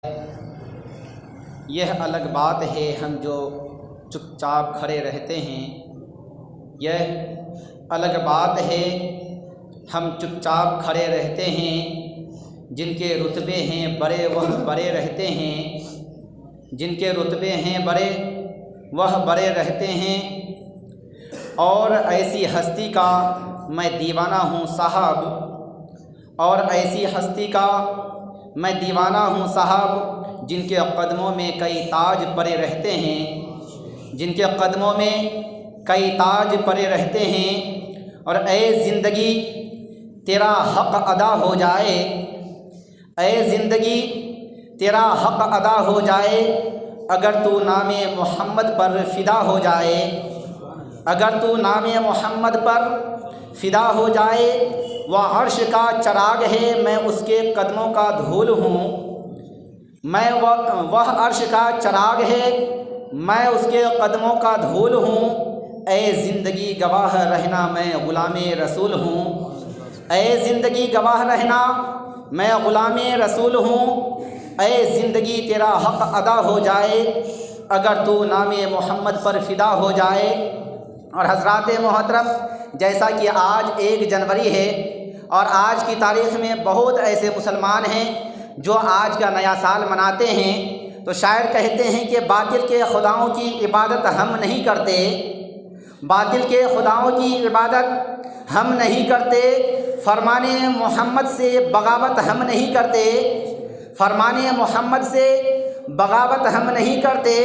یہ الگ بات ہے ہم جو چپ چاپ کھڑے رہتے ہیں، یہ الگ بات ہے ہم چپ چاپ کھڑے رہتے ہیں، جن کے رتبے ہیں بڑے وہ بڑے رہتے ہیں، جن کے رتبے ہیں بڑے وہ بڑے رہتے ہیں، اور ایسی ہستی کا میں دیوانہ ہوں صاحب، اور ایسی ہستی کا میں دیوانہ ہوں صاحب، جن کے قدموں میں کئی تاج پڑے رہتے ہیں، جن کے قدموں میں کئی تاج پڑے رہتے ہیں۔ اور اے زندگی تیرا حق ادا ہو جائے، اے زندگی تیرا حق ادا ہو جائے، اگر تو نام محمد پر فدا ہو جائے، اگر تو نام محمد پر فدا ہو جائے۔ وہ عرش کا چراغ ہے میں اس کے قدموں کا دھول ہوں، میں وہ عرش کا چراغ ہے میں اس کے قدموں کا دھول ہوں۔ اے زندگی گواہ رہنا میں غلام رسول ہوں، اے زندگی گواہ رہنا میں غلام رسول ہوں۔ اے زندگی تیرا حق ادا ہو جائے، اگر تو نام محمد پر فدا ہو جائے۔ اور حضرات محترم، جیسا کہ آج 1 جنوری ہے اور آج کی تاریخ میں بہت ایسے مسلمان ہیں جو آج کا نیا سال مناتے ہیں، تو شاعر کہتے ہیں کہ باطل کے خداؤں کی عبادت ہم نہیں کرتے، باطل کے خداؤں کی عبادت ہم نہیں کرتے، فرمان محمد سے بغاوت ہم نہیں کرتے، فرمان محمد سے بغاوت ہم نہیں کرتے،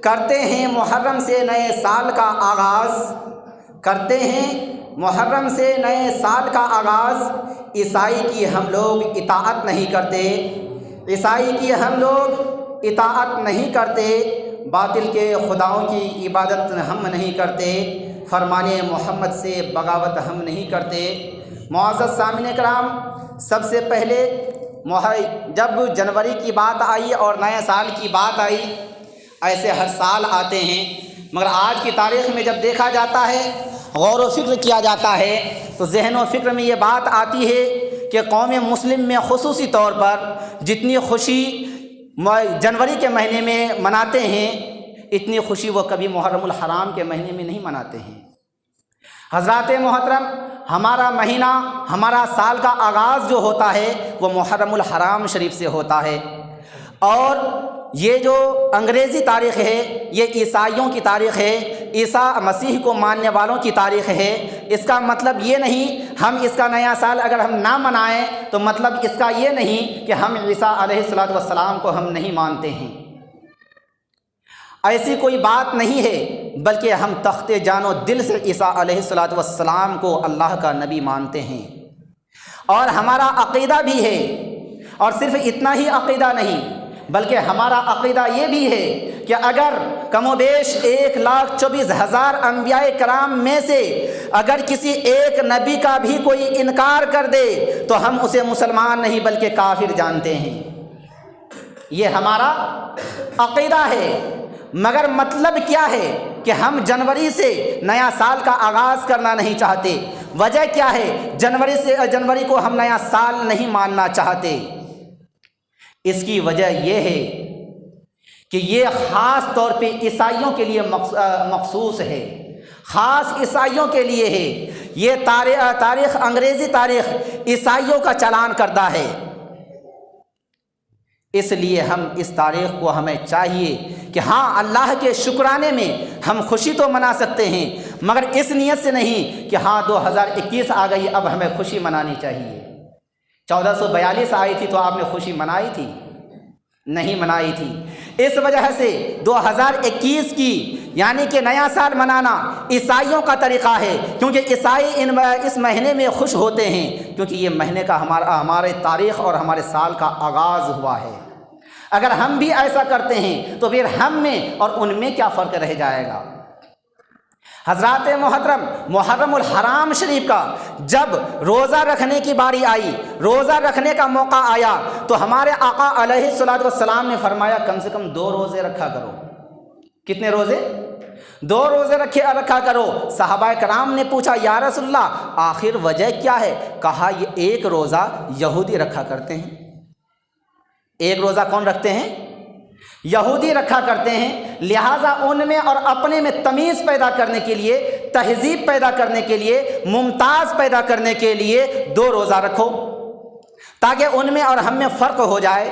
کرتے ہیں محرم سے نئے سال کا آغاز، کرتے ہیں محرم سے نئے سال کا آغاز۔ عیسائی کی ہم لوگ اطاعت نہیں کرتے، عیسائی کی ہم لوگ اطاعت نہیں کرتے، باطل کے خداؤں کی عبادت ہم نہیں کرتے، فرمان محمد سے بغاوت ہم نہیں کرتے۔ معزز سامعین کرام، سب سے پہلے جب جنوری کی بات آئی اور نئے سال کی بات آئی، ایسے ہر سال آتے ہیں، مگر آج کی تاریخ میں جب دیکھا جاتا ہے، غور و فکر کیا جاتا ہے، تو ذہن و فکر میں یہ بات آتی ہے کہ قوم مسلم میں خصوصی طور پر جتنی خوشی جنوری کے مہینے میں مناتے ہیں، اتنی خوشی وہ کبھی محرم الحرام کے مہینے میں نہیں مناتے ہیں۔ حضرات محترم، ہمارا مہینہ، ہمارا سال کا آغاز جو ہوتا ہے وہ محرم الحرام شریف سے ہوتا ہے، اور یہ جو انگریزی تاریخ ہے یہ عیسائیوں کی تاریخ ہے، عیسیٰ مسیح کو ماننے والوں کی تاریخ ہے۔ اس کا مطلب یہ نہیں ہم اس کا نیا سال اگر ہم نہ منائیں تو مطلب اس کا یہ نہیں کہ ہم عیسیٰ علیہ السلام کو ہم نہیں مانتے ہیں، ایسی کوئی بات نہیں ہے، بلکہ ہم تخت جان و دل سے عیسیٰ علیہ السلام کو اللہ کا نبی مانتے ہیں، اور ہمارا عقیدہ بھی ہے، اور صرف اتنا ہی عقیدہ نہیں بلکہ ہمارا عقیدہ یہ بھی ہے کہ اگر کم و بیش 1,24,000 انبیاء کرام میں سے اگر کسی ایک نبی کا بھی کوئی انکار کر دے تو ہم اسے مسلمان نہیں بلکہ کافر جانتے ہیں، یہ ہمارا عقیدہ ہے۔ مگر مطلب کیا ہے کہ ہم جنوری سے نیا سال کا آغاز کرنا نہیں چاہتے؟ وجہ کیا ہے جنوری کو ہم نیا سال نہیں ماننا چاہتے؟ اس کی وجہ یہ ہے کہ یہ خاص طور پہ عیسائیوں کے لیے مخصوص ہے، خاص عیسائیوں کے لیے ہے۔ یہ تاریخ انگریزی تاریخ عیسائیوں کا چلان کردہ ہے، اس لیے ہم اس تاریخ کو ہمیں چاہیے کہ ہاں اللہ کے شکرانے میں ہم خوشی تو منا سکتے ہیں، مگر اس نیت سے نہیں کہ ہاں 2021 آ گئی اب ہمیں خوشی منانی چاہیے۔ 1442 آئی تھی تو آپ نے خوشی منائی تھی؟ نہیں منائی تھی۔ اس وجہ سے 2021 کی یعنی کہ نیا سال منانا عیسائیوں کا طریقہ ہے، کیونکہ عیسائی اس مہینے میں خوش ہوتے ہیں، کیونکہ یہ مہینے کا ہمارے تاریخ اور ہمارے سال کا آغاز ہوا ہے۔ اگر ہم بھی ایسا کرتے ہیں تو پھر ہم میں اور ان میں کیا فرق رہ جائے گا؟ حضرات محترم، محرم الحرام شریف کا جب روزہ رکھنے کی باری آئی، روزہ رکھنے کا موقع آیا، تو ہمارے آقا علیہ السلام نے فرمایا کم سے کم 2 روزے رکھا کرو۔ کتنے روزے؟ 2 روزے رکھا کرو۔ صحابہ کرام نے پوچھا یا رسول اللہ آخر وجہ کیا ہے؟ کہا یہ 1 روزہ یہودی رکھا کرتے ہیں، ایک روزہ کون رکھتے ہیں؟ یہودی رکھا کرتے ہیں، لہٰذا ان میں اور اپنے میں تمیز پیدا کرنے کے لیے، تہذیب پیدا کرنے کے لیے، ممتاز پیدا کرنے کے لیے 2 روزہ رکھو تاکہ ان میں اور ہم میں فرق ہو جائے۔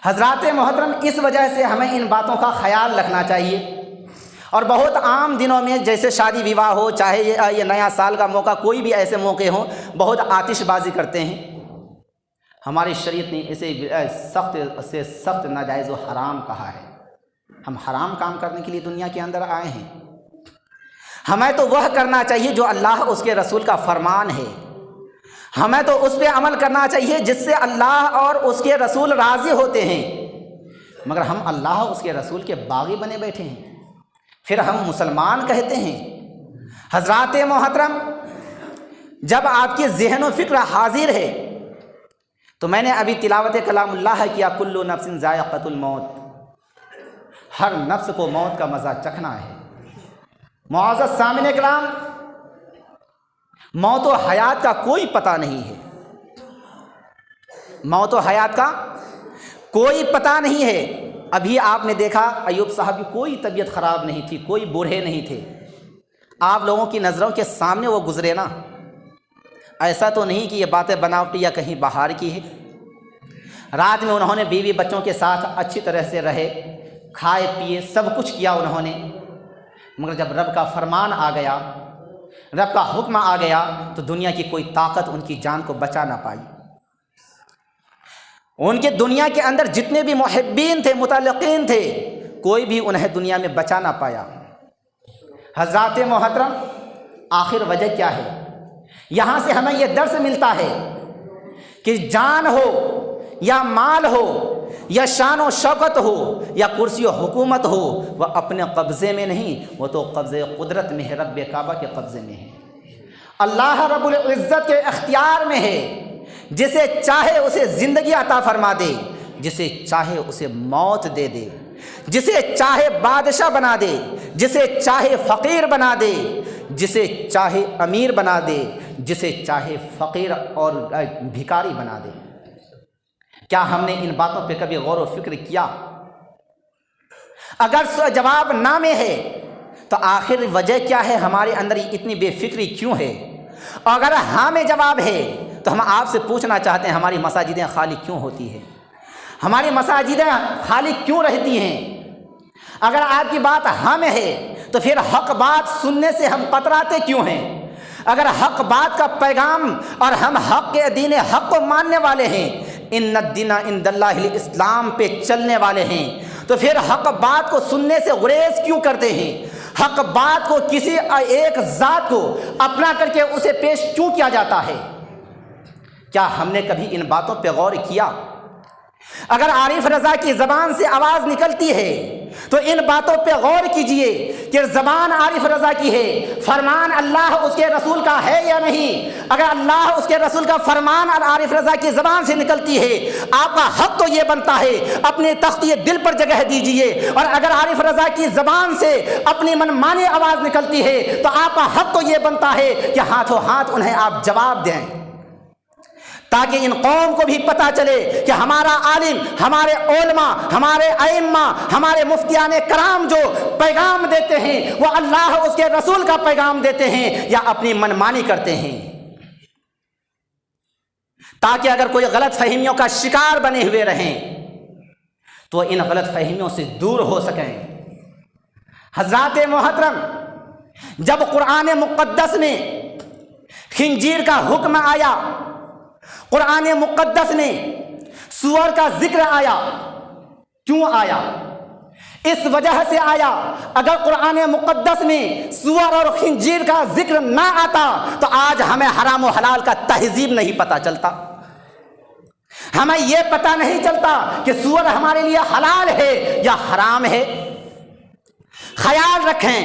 حضرات محترم، اس وجہ سے ہمیں ان باتوں کا خیال رکھنا چاہیے، اور بہت عام دنوں میں جیسے شادی وواہ ہو، چاہے یہ نیا سال کا موقع، کوئی بھی ایسے موقع ہوں، بہت آتش بازی کرتے ہیں۔ ہماری شریعت نے اسے سخت سے سخت ناجائز و حرام کہا ہے۔ ہم حرام کام کرنے کے لیے دنیا کے اندر آئے ہیں، ہمیں تو وہ کرنا چاہیے جو اللہ اس کے رسول کا فرمان ہے، ہمیں تو اس پہ عمل کرنا چاہیے جس سے اللہ اور اس کے رسول راضی ہوتے ہیں، مگر ہم اللہ اس کے رسول کے باغی بنے بیٹھے ہیں، پھر ہم مسلمان کہتے ہیں۔ حضرات محترم، جب آپ کی ذہن و فکر حاضر ہے تو میں نے ابھی تلاوت کلام اللہ کیا، کل نفس ذائقۃ الموت، ہر نفس کو موت کا مزہ چکھنا ہے۔ معزز سامعین کرام، موت و حیات کا کوئی پتہ نہیں ہے، موت و حیات کا کوئی پتہ نہیں ہے۔ ابھی آپ نے دیکھا ایوب صاحب کی کوئی طبیعت خراب نہیں تھی، کوئی بوڑھے نہیں تھے، آپ لوگوں کی نظروں کے سامنے وہ گزرے نا، ایسا تو نہیں کہ یہ باتیں بناوٹی یا کہیں باہر کی ہے۔ رات میں انہوں نے بیوی بچوں کے ساتھ اچھی طرح سے رہے، کھائے پیے، سب کچھ کیا انہوں نے، مگر جب رب کا فرمان آ گیا، رب کا حکم آ گیا، تو دنیا کی کوئی طاقت ان کی جان کو بچا نہ پائی۔ ان کے دنیا کے اندر جتنے بھی محبین تھے، متعلقین تھے، کوئی بھی انہیں دنیا میں بچا نہ پایا۔ حضرات محترم، آخر وجہ کیا ہے؟ یہاں سے ہمیں یہ درس ملتا ہے کہ جان ہو یا مال ہو یا شان و شوکت ہو یا کرسی و حکومت ہو، وہ اپنے قبضے میں نہیں، وہ تو قبضے قدرت میں ہے، رب کعبہ کے قبضے میں ہے، اللہ رب العزت کے اختیار میں ہے۔ جسے چاہے اسے زندگی عطا فرما دے، جسے چاہے اسے موت دے دے، جسے چاہے بادشاہ بنا دے، جسے چاہے فقیر بنا دے، جسے چاہے امیر بنا دے، جسے چاہے فقیر اور بھکاری بنا دے۔ کیا ہم نے ان باتوں پہ کبھی غور و فکر کیا؟ اگر جواب نہ میں ہے تو آخر وجہ کیا ہے؟ ہمارے اندر اتنی بے فکری کیوں ہے؟ اور اگر ہاں میں جواب ہے تو ہم آپ سے پوچھنا چاہتے ہیں، ہماری مساجدیں خالی کیوں ہوتی ہیں؟ ہماری مساجدیں خالی کیوں رہتی ہیں؟ اگر آپ کی بات ہاں میں ہے تو پھر حق بات سننے سے ہم کتراتے کیوں ہیں؟ اگر حق بات کا پیغام اور ہم حق کے دین حق کو ماننے والے ہیں، ان الدین عند اللہ الاسلام پہ چلنے والے ہیں، تو پھر حق بات کو سننے سے گریز کیوں کرتے ہیں؟ حق بات کو کسی ایک ذات کو اپنا کر کے اسے پیش کیوں کیا جاتا ہے؟ کیا ہم نے کبھی ان باتوں پہ غور کیا؟ اگر عارف رضا کی زبان سے آواز نکلتی ہے تو ان باتوں پہ غور کیجئے کہ زبان عارف رضا کی ہے، فرمان اللہ اس کے رسول کا ہے یا نہیں؟ اگر اللہ اس کے رسول کا فرمان اور عارف رضا کی زبان سے نکلتی ہے، آپ کا حق تو یہ بنتا ہے اپنے تخت دل پر جگہ دیجئے، اور اگر عارف رضا کی زبان سے اپنی منمانی آواز نکلتی ہے تو آپ کا حق تو یہ بنتا ہے کہ ہاتھوں ہاتھ انہیں آپ جواب دیں، تاکہ ان قوم کو بھی پتہ چلے کہ ہمارا عالم، ہمارے علماء، ہمارے ائمہ، ہمارے مفتیان کرام جو پیغام دیتے ہیں وہ اللہ اس کے رسول کا پیغام دیتے ہیں یا اپنی منمانی کرتے ہیں، تاکہ اگر کوئی غلط فہمیوں کا شکار بنے ہوئے رہیں تو ان غلط فہمیوں سے دور ہو سکیں۔ حضرات محترم، جب قرآن مقدس میں خنزیر کا حکم آیا، قرآن مقدس میں سور کا ذکر آیا، کیوں آیا؟ اس وجہ سے آیا، اگر قرآن مقدس میں سور اور خنزیر کا ذکر نہ آتا تو آج ہمیں حرام و حلال کا تہذیب نہیں پتہ چلتا، ہمیں یہ پتہ نہیں چلتا کہ سور ہمارے لیے حلال ہے یا حرام ہے۔ خیال رکھیں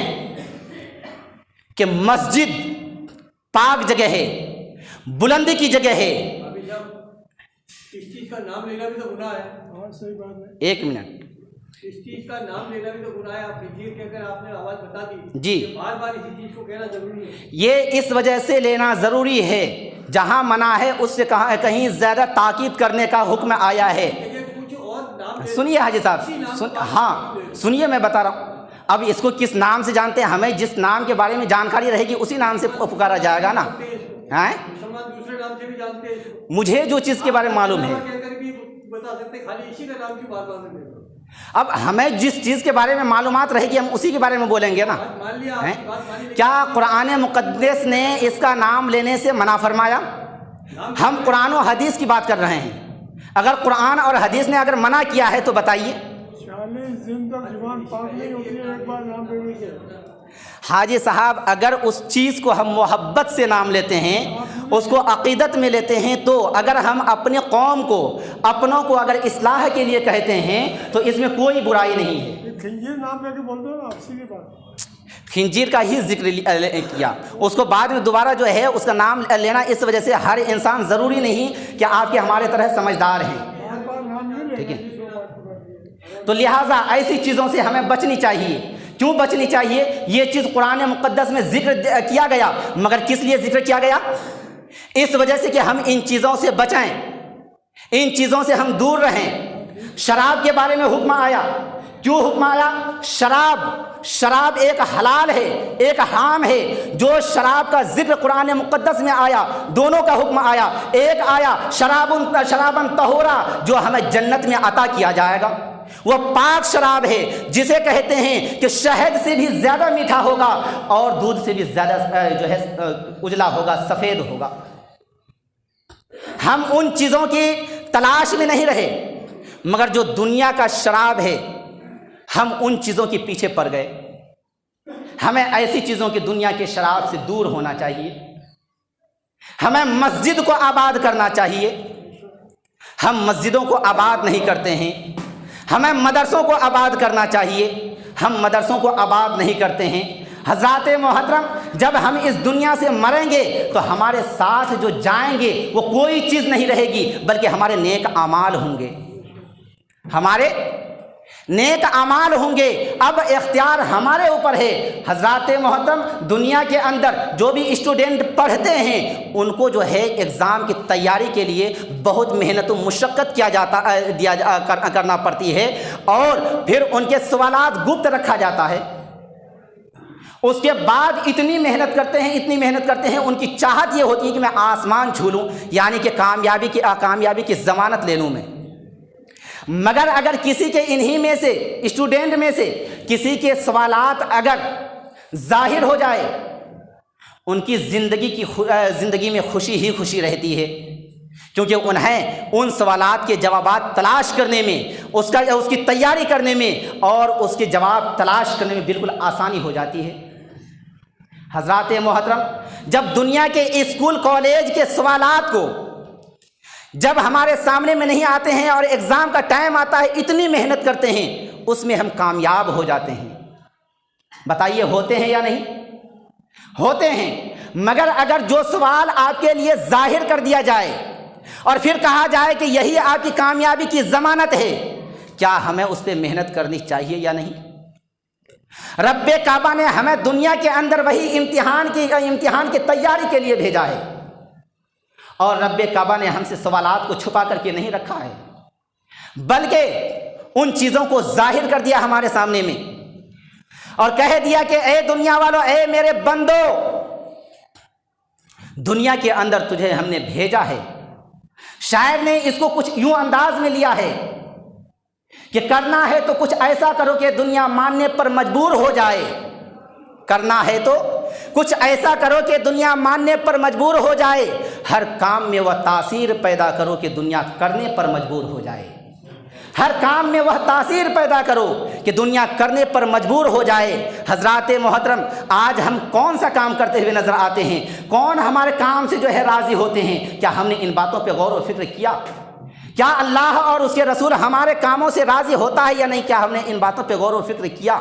کہ مسجد پاک جگہ ہے، بلندی کی جگہ ہے۔ اس چیز کا نام لینا بھی تو گناہ ہے۔ صحیح بات ہے۔ ایک منٹ، اس چیز کا نام لینا بھی تو گناہ ہے۔ آپ خنزیر کہہ کر آپ نے آواز بتا دی جی، بار بار اسی چیز کو کہنا ضروری ہے۔ یہ اس وجہ سے لینا ضروری ہے جہاں منع ہے اس سے کہیں زیادہ تاکید کرنے کا حکم آیا ہے۔ کچھ اور نام سنیے حاجی صاحب، ہاں سنیے، میں بتا رہا ہوں۔ اب اس کو کس نام سے جانتے ہیں، ہمیں جس نام کے بارے میں جانکاری رہے گی اسی نام سے پکارا جائے گا نا۔ مسلمان دوسرے نام سے بھی جانتے ہیں، مجھے جو چیز کے بارے میں معلوم ہے، بتا سکتے ہیں، خالی اسی کا نام کی بات بات ہے۔ اب ہمیں جس چیز کے بارے میں معلومات رہے گی ہم اسی کے بارے میں بولیں گے نا۔ مان لیا آپ کی بات مان لی، کیا قرآن مقدس نے اس کا نام لینے سے منع فرمایا؟ ہم قرآن و حدیث کی بات کر رہے ہیں۔ اگر قرآن اور حدیث نے اگر منع کیا ہے تو بتائیے۔ حاجی صاحب، اگر اس چیز کو ہم محبت سے نام لیتے ہیں، اس کو عقیدت میں لیتے ہیں، تو اگر ہم اپنے قوم کو، اپنوں کو اگر اصلاح کے لیے کہتے ہیں تو اس میں کوئی برائی نہیں ہے۔ خنزیر نام لے کے بول دو نا، اسی بات۔ خنزیر کا ہی ذکر کیا، اس کو بعد میں دوبارہ جو ہے اس کا نام لینا، اس وجہ سے ہر انسان ضروری نہیں کہ آپ کے ہمارے طرح سمجھدار ہیں، ٹھیک ہے؟ تو لہٰذا ایسی چیزوں سے ہمیں بچنی چاہیے۔ کیوں بچنی چاہیے؟ یہ چیز قرآن مقدس میں ذکر کیا گیا، مگر کس لیے ذکر کیا گیا؟ اس وجہ سے کہ ہم ان چیزوں سے بچیں، ان چیزوں سے ہم دور رہیں۔ شراب کے بارے میں حکم آیا، کیوں حکم آیا؟ شراب ایک حلال ہے، ایک حرام ہے۔ جو شراب کا ذکر قرآن مقدس میں آیا، دونوں کا حکم آیا۔ ایک آیا شراباً طہورا، جو ہمیں جنت میں عطا کیا جائے گا، وہ پاک شراب ہے، جسے کہتے ہیں کہ شہد سے بھی زیادہ میٹھا ہوگا اور دودھ سے بھی زیادہ جو ہے اجلا ہوگا، سفید ہوگا۔ ہم ان چیزوں کی تلاش میں نہیں رہے، مگر جو دنیا کا شراب ہے ہم ان چیزوں کے پیچھے پڑ گئے۔ ہمیں ایسی چیزوں کی دنیا کے شراب سے دور ہونا چاہیے۔ ہمیں مسجد کو آباد کرنا چاہیے، ہم مسجدوں کو آباد نہیں کرتے ہیں۔ ہمیں مدرسوں کو آباد کرنا چاہیے، ہم مدرسوں کو آباد نہیں کرتے ہیں۔ حضرات محترم، جب ہم اس دنیا سے مریں گے تو ہمارے ساتھ جو جائیں گے وہ کوئی چیز نہیں رہے گی، بلکہ ہمارے نیک اعمال ہوں گے، ہمارے نیک اعمال ہوں گے۔ اب اختیار ہمارے اوپر ہے۔ حضرات محترم، دنیا کے اندر جو بھی اسٹوڈنٹ پڑھتے ہیں ان کو جو ہے ایگزام کی تیاری کے لیے بہت محنت و مشقت کرنا پڑتی ہے، اور پھر ان کے سوالات گپت رکھا جاتا ہے۔ اس کے بعد اتنی محنت کرتے ہیں، ان کی چاہت یہ ہوتی ہے کہ میں آسمان چھو لوں، یعنی کہ کامیابی کی ضمانت لے لوں میں۔ مگر اگر کسی کے انہی میں سے اسٹوڈنٹ میں سے کسی کے سوالات اگر ظاہر ہو جائے، ان کی زندگی میں خوشی ہی خوشی رہتی ہے، کیونکہ انہیں ان سوالات کے جوابات تلاش کرنے میں، اس کی تیاری کرنے میں اور اس کے جواب تلاش کرنے میں بالکل آسانی ہو جاتی ہے۔ حضرات محترم، جب دنیا کے اسکول کالج کے سوالات کو جب ہمارے سامنے میں نہیں آتے ہیں اور ایگزام کا ٹائم آتا ہے، اتنی محنت کرتے ہیں، اس میں ہم کامیاب ہو جاتے ہیں۔ بتائیے ہوتے ہیں یا نہیں؟ ہوتے ہیں۔ مگر اگر جو سوال آپ کے لیے ظاہر کر دیا جائے اور پھر کہا جائے کہ یہی آپ کی کامیابی کی ضمانت ہے، کیا ہمیں اس پہ محنت کرنی چاہیے یا نہیں؟ رب کعبہ نے ہمیں دنیا کے اندر وہی امتحان کی تیاری کے لیے بھیجا ہے، اور رب کعبہ نے ہم سے سوالات کو چھپا کر کے نہیں رکھا ہے، بلکہ ان چیزوں کو ظاہر کر دیا ہمارے سامنے میں، اور کہہ دیا کہ اے دنیا والو، اے میرے بندو، دنیا کے اندر تجھے ہم نے بھیجا ہے۔ شاعر نے اس کو کچھ یوں انداز میں لیا ہے کہ کرنا ہے تو کچھ ایسا کرو کہ دنیا ماننے پر مجبور ہو جائے، کرنا ہے تو کچھ ایسا کرو کہ دنیا ماننے پر مجبور ہو جائے، ہر کام میں وہ تاثیر پیدا کرو کہ دنیا کرنے پر مجبور ہو جائے، ہر کام میں وہ تاثیر پیدا کرو کہ دنیا کرنے پر مجبور ہو جائے۔ حضرات محترم، آج ہم کون سا کام کرتے ہوئے نظر آتے ہیں؟ کون ہمارے کام سے جو ہے راضی ہوتے ہیں؟ کیا ہم نے ان باتوں پہ غور و فکر کیا؟ کیا اللہ اور اس کے رسول ہمارے کاموں سے راضی ہوتا ہے یا نہیں؟ کیا ہم نے ان باتوں پہ غور و فکر کیا؟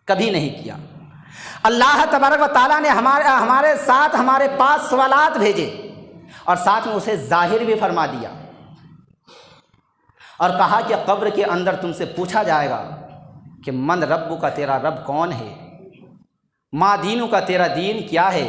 کبھی نہیں کیا۔ اللہ تبارک و تعالیٰ نے ہمارے ساتھ ہمارے پاس سوالات بھیجے اور ساتھ میں اسے ظاہر بھی فرما دیا، اور کہا کہ قبر کے اندر تم سے پوچھا جائے گا کہ من رب کا، تیرا رب کون ہے؟ ما دینو کا، تیرا دین کیا ہے؟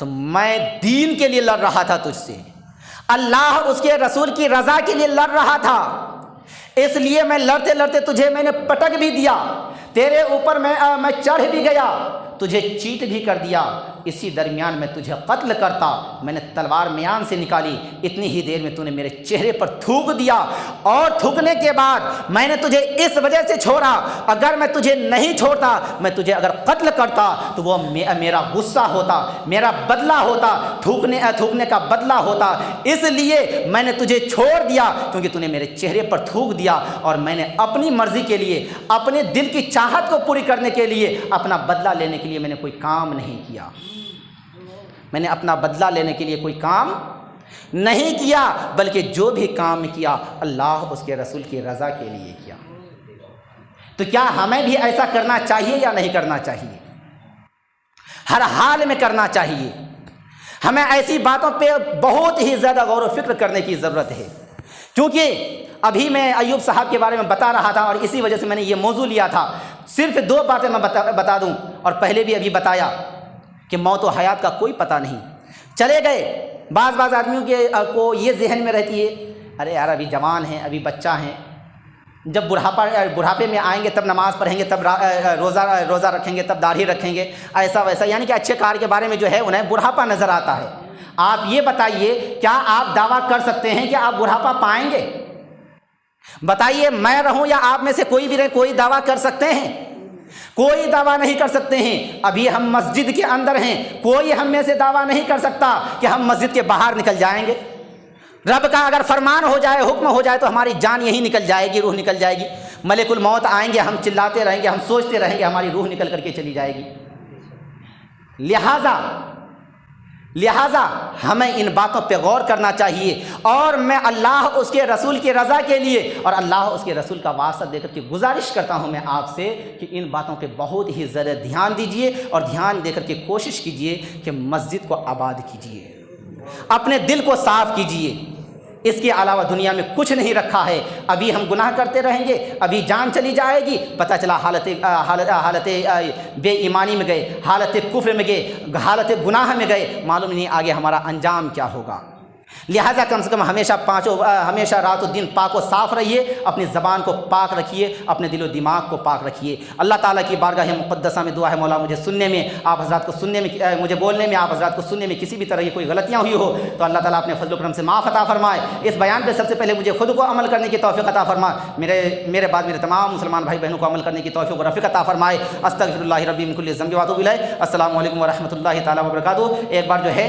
تو میں دین کے لیے لڑ رہا تھا تجھ سے، اللہ اس کے رسول کی رضا کے لیے لڑ رہا تھا، اس لیے میں لڑتے لڑتے تجھے میں نے پٹک بھی دیا، تیرے اوپر میں چڑھ بھی گیا، تجھے چیٹ بھی کر دیا، اسی درمیان میں تجھے قتل کرتا، میں نے تلوار میان سے نکالی، اتنی ہی دیر میں تو نے میرے چہرے پر تھوک دیا، اور تھوکنے کے بعد میں نے تجھے اس وجہ سے چھوڑا، اگر میں تجھے نہیں چھوڑتا، میں تجھے اگر قتل کرتا تو وہ میرا غصہ ہوتا، میرا بدلہ ہوتا، تھوکنے کا بدلہ ہوتا، اس لیے میں نے تجھے چھوڑ دیا کیونکہ تو نے میرے چہرے پر تھوک دیا، اور میں نے اپنی مرضی کے لیے، اپنے دل کی چاہت کو پوری کرنے کے لیے، اپنا بدلہ لینے کے لیے میں نے کوئی کام نہیں کیا، میں نے اپنا بدلہ لینے کے لیے کوئی کام نہیں کیا، بلکہ جو بھی کام کیا اللہ اس کے رسول کی رضا کے لیے کیا۔ تو کیا ہمیں بھی ایسا کرنا چاہیے یا نہیں کرنا چاہیے؟ ہر حال میں کرنا چاہیے۔ ہمیں ایسی باتوں پہ بہت ہی زیادہ غور و فکر کرنے کی ضرورت ہے، کیونکہ ابھی میں ایوب صاحب کے بارے میں بتا رہا تھا، اور اسی وجہ سے میں نے یہ موضوع لیا تھا۔ صرف 2 باتیں میں بتا دوں، اور پہلے بھی ابھی بتایا کہ موت و حیات کا کوئی پتہ نہیں، چلے گئے۔ بعض آدمیوں کو یہ ذہن میں رہتی ہے، ارے یار ابھی جوان ہیں، ابھی بچہ ہیں، جب بڑھاپے میں آئیں گے تب نماز پڑھیں گے، تب روزہ رکھیں گے، تب داڑھی رکھیں گے، ایسا ویسا، یعنی کہ اچھے کار کے بارے میں جو ہے انہیں بڑھاپا نظر آتا ہے۔ آپ یہ بتائیے، کیا آپ دعویٰ کر سکتے ہیں کہ آپ بڑھاپا پائیں گے؟ بتائیے، میں رہوں یا آپ میں سے کوئی بھی رہے، کوئی دعویٰ کر سکتے ہیں؟ کوئی دعویٰ نہیں کر سکتے ہیں۔ ابھی ہم مسجد کے اندر ہیں، کوئی ہم میں سے دعویٰ نہیں کر سکتا کہ ہم مسجد کے باہر نکل جائیں گے۔ رب کا اگر فرمان ہو جائے، حکم ہو جائے، تو ہماری جان یہی نکل جائے گی، روح نکل جائے گی۔ ملک الموت آئیں گے، ہم چلاتے رہیں گے، ہم سوچتے رہیں گے، ہماری روح نکل کر کے چلی جائے گی۔ لہٰذا ہمیں ان باتوں پہ غور کرنا چاہیے، اور میں اللہ اس کے رسول کی رضا کے لیے اور اللہ اس کے رسول کا واسطہ دے کر کے گزارش کرتا ہوں میں آپ سے کہ ان باتوں پہ بہت ہی زیادہ دھیان دیجئے، اور دھیان دے کر کے کوشش کیجئے کہ مسجد کو آباد کیجئے، اپنے دل کو صاف کیجئے۔ اس کے علاوہ دنیا میں کچھ نہیں رکھا ہے۔ ابھی ہم گناہ کرتے رہیں گے، ابھی جان چلی جائے گی، پتہ چلا حالت بے ایمانی میں گئے، حالت کفر میں گئے، حالت گناہ میں گئے، معلوم نہیں آگے ہمارا انجام کیا ہوگا۔ لہٰذا کم سے کم ہمیشہ رات و دن پاک و صاف رہیے، اپنی زبان کو پاک رکھیے، اپنے دل و دماغ کو پاک رکھیے۔ اللہ تعالیٰ کی بارگاہ مقدسہ میں دعا ہے، مولا مجھے سننے میں، آپ حضرات کو سننے میں، مجھے بولنے میں، آپ حضرات کو سننے میں کسی بھی طرح کی کوئی غلطیاں ہوئی ہو تو اللہ تعالیٰ اپنے فضل و کرم سے معاف عطا فرمائے۔ اس بیان پہ سب سے پہلے مجھے خود کو عمل کرنے کی توفیق عطا فرمائے، میرے بعد میرے تمام مسلمان بھائی بہنوں کو عمل کرنے کی توفیق و رفیق عطا فرمائے۔ استغفر اللہ ربی من کل ذنب و اتوب الیہ۔ السلام علیکم ورحمۃ اللہ تعالیٰ وبرکاتہ۔ ایک بار جو ہے